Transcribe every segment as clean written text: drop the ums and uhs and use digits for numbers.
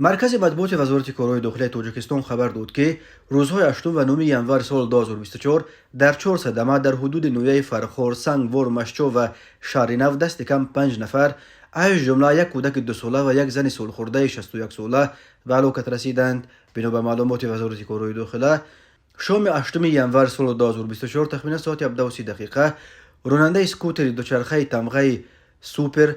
مرکز مطبوعات وزارت کارهای داخلی تاجیکستان خبر داد که روزهای 8 و 9 ینور سال 2024 در 4 صدمه در حدود نویه فرخار، سنگوار، مشچو و شهرنو دست کم 5 نفر از جمله یک کودک 2 ساله و یک زن سالخورده 61 ساله به هلاکت رسیدند. بنا به معلومات وزارت کارهای داخلی، شام 8 ینور سال 2024 تخمین ساعت 17:30 دقیقه راننده اسکوتر دوچرخه تمغه سوپر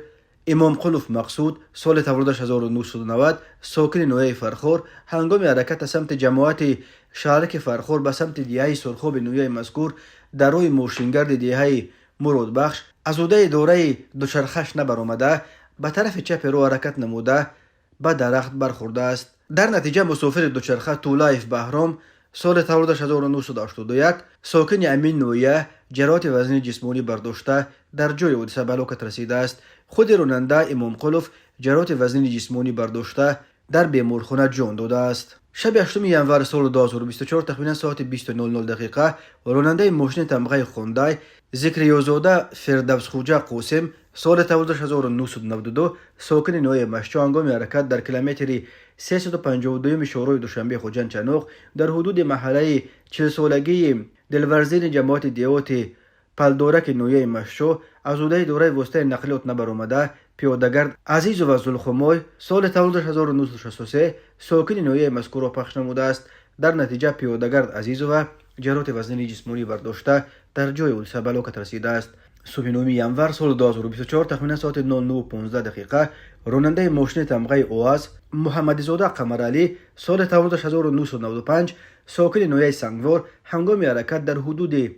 امام قلوف مقصود سال تولدش 1990 ساکن نویه فرخور هنگام حرکت سمت جماعت شهرک فرخور به سمت دیهه سرخوب نویه مذکور در روی موشنگرد دیهه مراد بخش از عهده دوره دوچرخش نبرآمده به طرف چپ رو حرکت نموده به درخت برخورده است. در نتیجه مسافر دوچرخه طولایف بهرام سال تولدش 1981 ساکن امین نویه جراحت وزنی جسمانی برداشته در جای حادثه به هلاکت رسیده است. خود راننده امام قلوف جراحت وزنی جسمانی برداشته در بیمارخانه جان داده است. شب 8 ینور سال 2024 تقریبا ساعت 20:00 دقیقه راننده ماشین تمغه خوندای ذکریازاده فردوس خوجه قاسم سال تولدش 1992 ساکن نویه مشچو هنگام حرکت در کیلومتر 352 شورای دوشنبه خوجند چنوق در حدود محله 40 سالگی دلورزین جماعت دیوات پلدارک نویه مشچو از عهده دوره واسطه نقلیات نبرآمده پیادهگرد عزیز و زلخمای سال تولدش 1963 ساکن نویه مذکور را پخش نموده است. در نتیجه پیادهگرد عزیز و جراحت وزنی جسمانی برداشته در جای حادثه به هلاکت رسیده است. صبح 9 ینور سال 2024 تخمین ساعت 9:15 دقیقه راننده ماشین تمغه اوز محمد زاده قمرعلی سال تولدش 1995 ساکن نویه سنگوار هنگام حرکت در حدود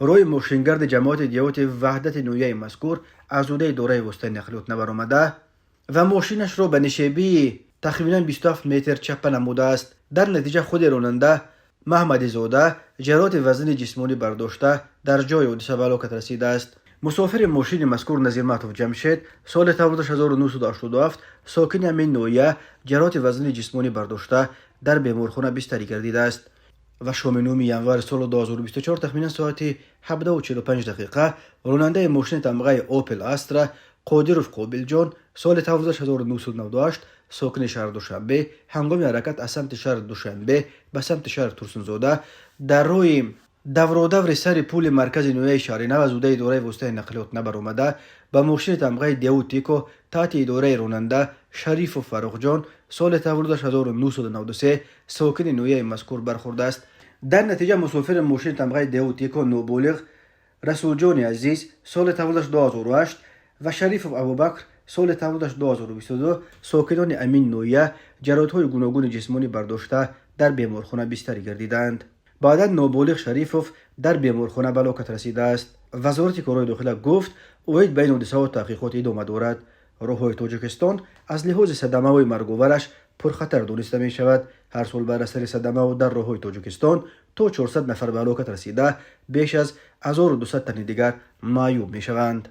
روی موشنگرد جماعت دیوات وحدت نویه مذکور از عهده دوره واسطه نقلیات نبرآمده و ماشینش را به نشیبی تقریبا 27 متر چپ نموده است. در نتیجه خود راننده محمد زاده جراحت وزن جسمانی برداشته در جای حادثه به هلاکت رسیده است. مسافر ماشین مذکور نظیر معطوف جمشید سال تولدش 1987 ساکن امین نویه جراحت وزن جسمانی برداشته در بیمارخانه بستری گردیده است. و شام 9 ینور سال 2024 تخمین ساعت 17:45 دقیقه راننده ماشین تمغه اوپل استرا قادروف قابل جان سال تولدش 1998 ساکن شهر دوشنبه هنگام حرکت از سمت شهر دوشنبه به سمت شهر ترسنزاده در روی دور سر پول مرکز نویه شهرنو از عهده دوره واسطه نقلیات نبرآمده به ماشین تمغه دیو تیکو تحت اداره راننده شریف و فروخ جان سال تولدش 1993 ساکن نویه مذکور برخورده است. در نتیجه مسافر ماشین تمغه دیو تیکو نوبالغ رسول جان عزیز سال تولدش 2008 و شریف و ابوبکر سال تولدش 2022 ساکنان امین نویه جراحت‌های گوناگون جسمانی برداشته در بیمارخانه بستری گردیدند. بعدا نوبالغ شریفوف در بیمارخانه به هلاکت رسیده است. وزارت کارهای داخلی گفت اوید بین حادثه و تحقیقات ادامه دارد. راههای تاجیکستان از لحاظ صدمه و مرگ‌آورش پرخطر دانسته می شود. هر سال بر اثر صدمه و در راههای تاجیکستان تا 400 نفر به هلاکت رسیده بیش از 1200 تن دیگر معیوب می شوند.